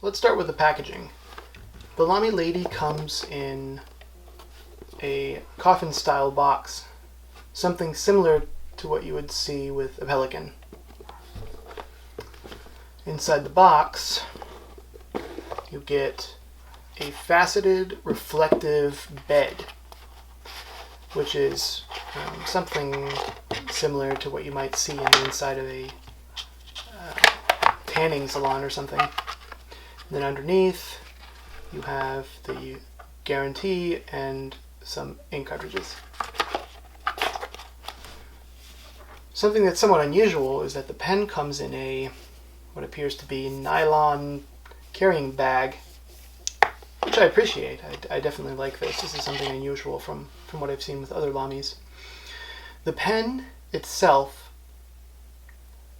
let's start with the packaging. The Lamy Lady comes in a coffin-style box, something similar to what you would see with a pelican. Inside the box, you get a faceted reflective bed, which is something similar to what you might see in the inside of a tanning salon or something. And then underneath, you have the guarantee and some ink cartridges. Something that's somewhat unusual is that the pen comes in a what appears to be nylon carrying bag, which I appreciate. I definitely like this. This is something unusual from what I've seen with other Lamys. The pen itself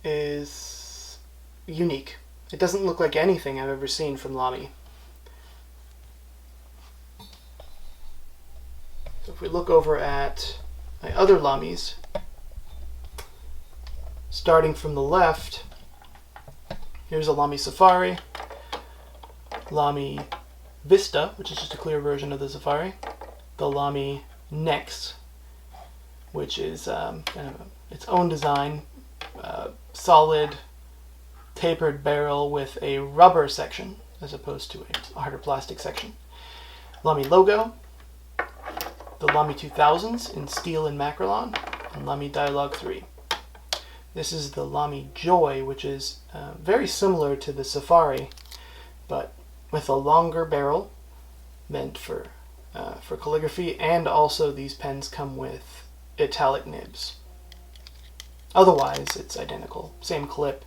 is unique. It doesn't look like anything I've ever seen from Lamy. So if we look over at my other Lamys, starting from the left, here's a Lamy Safari, Lamy Vista, which is just a clear version of the Safari, the Lamy Nex, which is kind of its own design, solid tapered barrel with a rubber section as opposed to a harder plastic section. Lamy Logo, the Lamy 2000s in steel and macrolon, and Lamy Dialogue 3. This is the Lamy Joy, which is very similar to the Safari, but with a longer barrel, meant for calligraphy, and also these pens come with italic nibs. Otherwise, it's identical. Same clip,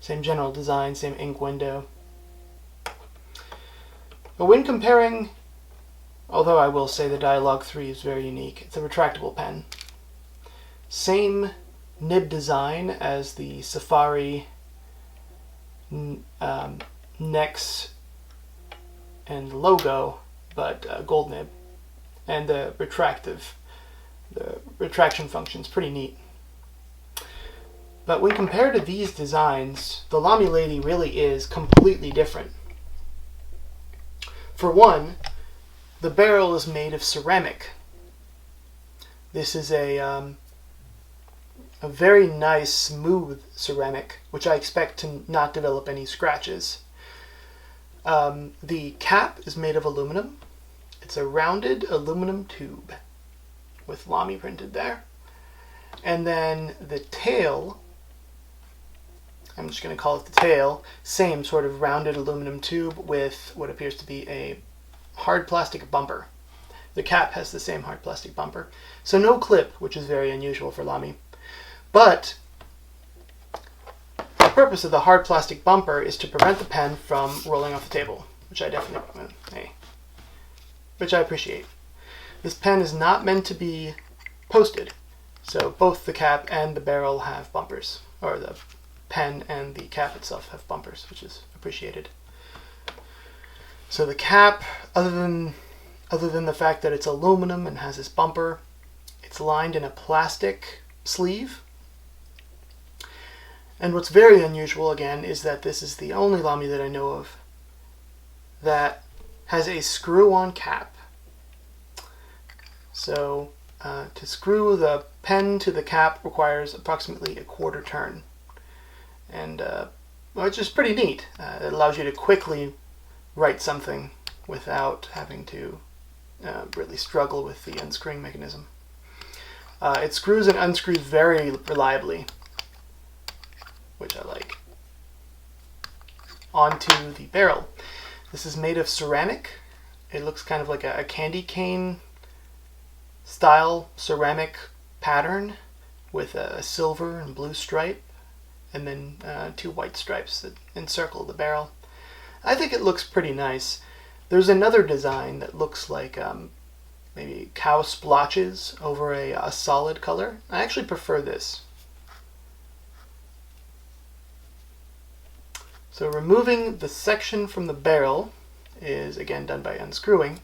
same general design, same ink window. But when comparing, although I will say the Dialogue 3 is very unique, it's a retractable pen. Same nib design as the Safari, Nex, and Logo, but gold nib. And the retraction function is pretty neat. But when compared to these designs, the Lamy Lady really is completely different. For one, the barrel is made of ceramic. This is a very nice, smooth ceramic, which I expect to not develop any scratches. The cap is made of aluminum. It's a rounded aluminum tube with Lamy printed there. And then the tail, I'm just going to call it the tail, same sort of rounded aluminum tube with what appears to be a hard plastic bumper. The cap has the same hard plastic bumper. So no clip, which is very unusual for Lamy. But the purpose of the hard plastic bumper is to prevent the pen from rolling off the table, which I appreciate. This pen is not meant to be posted, so both the cap and the barrel have bumpers, or the pen and the cap itself have bumpers, which is appreciated. So the cap, other than the fact that it's aluminum and has this bumper, it's lined in a plastic sleeve. And what's very unusual, again, is that this is the only Lamy that I know of that has a screw-on cap. So to screw the pen to the cap requires approximately a quarter turn. And it's just pretty neat. It allows you to quickly write something without having to really struggle with the unscrewing mechanism. It screws and unscrews very reliably, which I like. Onto the barrel. This is made of ceramic. It looks kind of like a candy cane style ceramic pattern with a silver and blue stripe and then 2 white stripes that encircle the barrel. I think it looks pretty nice. There's another design that looks like maybe cow splotches over a solid color. I actually prefer this. So removing the section from the barrel is again done by unscrewing.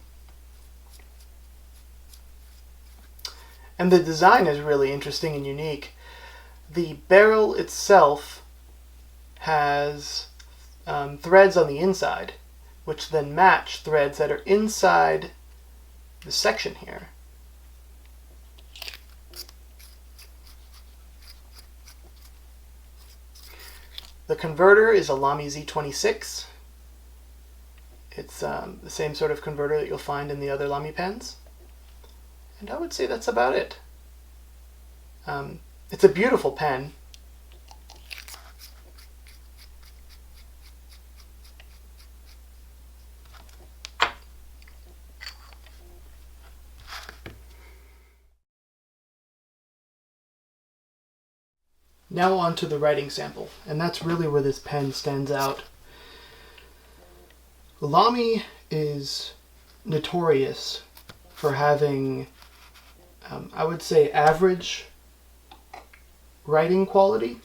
And the design is really interesting and unique. The barrel itself has threads on the inside, which then match threads that are inside the section here. The converter is a Lamy Z26. It's the same sort of converter that you'll find in the other Lamy pens. And I would say that's about it. It's a beautiful pen. Now on to the writing sample, and that's really where this pen stands out. Lamy is notorious for having, I would say, average writing quality.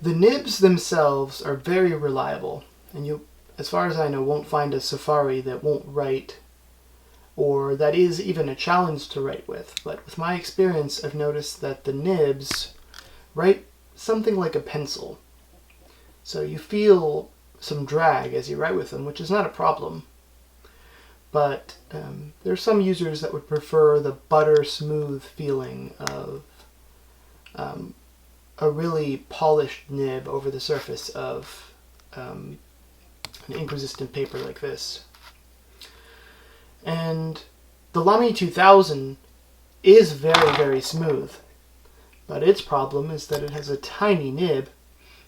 The nibs themselves are very reliable, and you, as far as I know, won't find a Safari that won't write, or that is even a challenge to write with. But with my experience, I've noticed that the nibs write something like a pencil. So you feel some drag as you write with them, which is not a problem. But there are some users that would prefer the butter smooth feeling of a really polished nib over the surface of an ink-resistant paper like this. And the Lamy 2000 is very, very smooth. But its problem is that it has a tiny nib,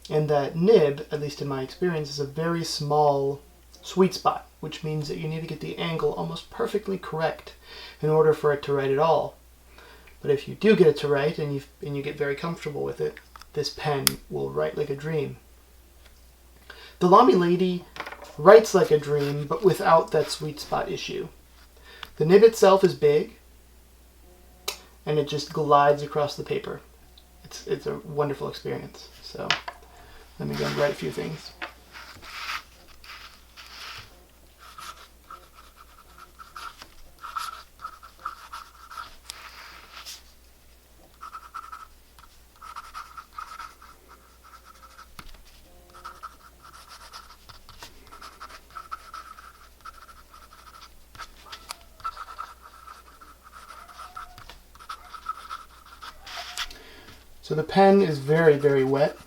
and that nib, at least in my experience, is a very small sweet spot, which means that you need to get the angle almost perfectly correct in order for it to write at all. But if you do get it to write and you get very comfortable with it, this pen will write like a dream. The Lamy Lady writes like a dream, but without that sweet spot issue. The nib itself is big, and it just glides across the paper. It's a wonderful experience. So let me go and write a few things. So the pen is very, very wet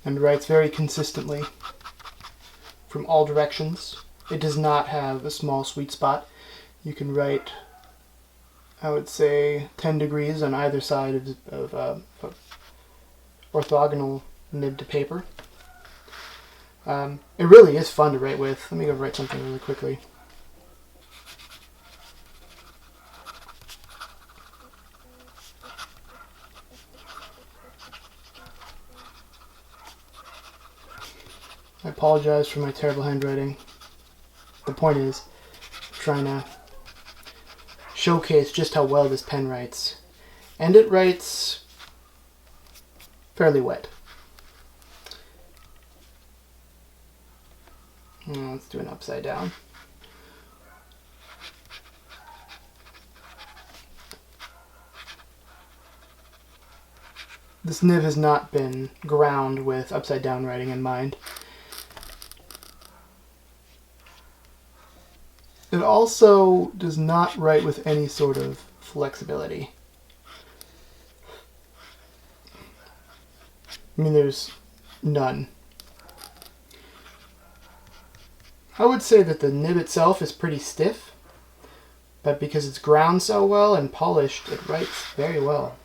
and writes very consistently from all directions. It does not have a small sweet spot. You can write, I would say, 10 degrees on either side of orthogonal nib to paper. It really is fun to write with. Let me go write something really quickly. I apologize for my terrible handwriting. The point is, I'm trying to showcase just how well this pen writes. And it writes fairly wet. Now let's do an upside down. This nib has not been ground with upside down writing in mind. It also does not write with any sort of flexibility. I mean, there's none. I would say that the nib itself is pretty stiff, but because it's ground so well and polished, it writes very well.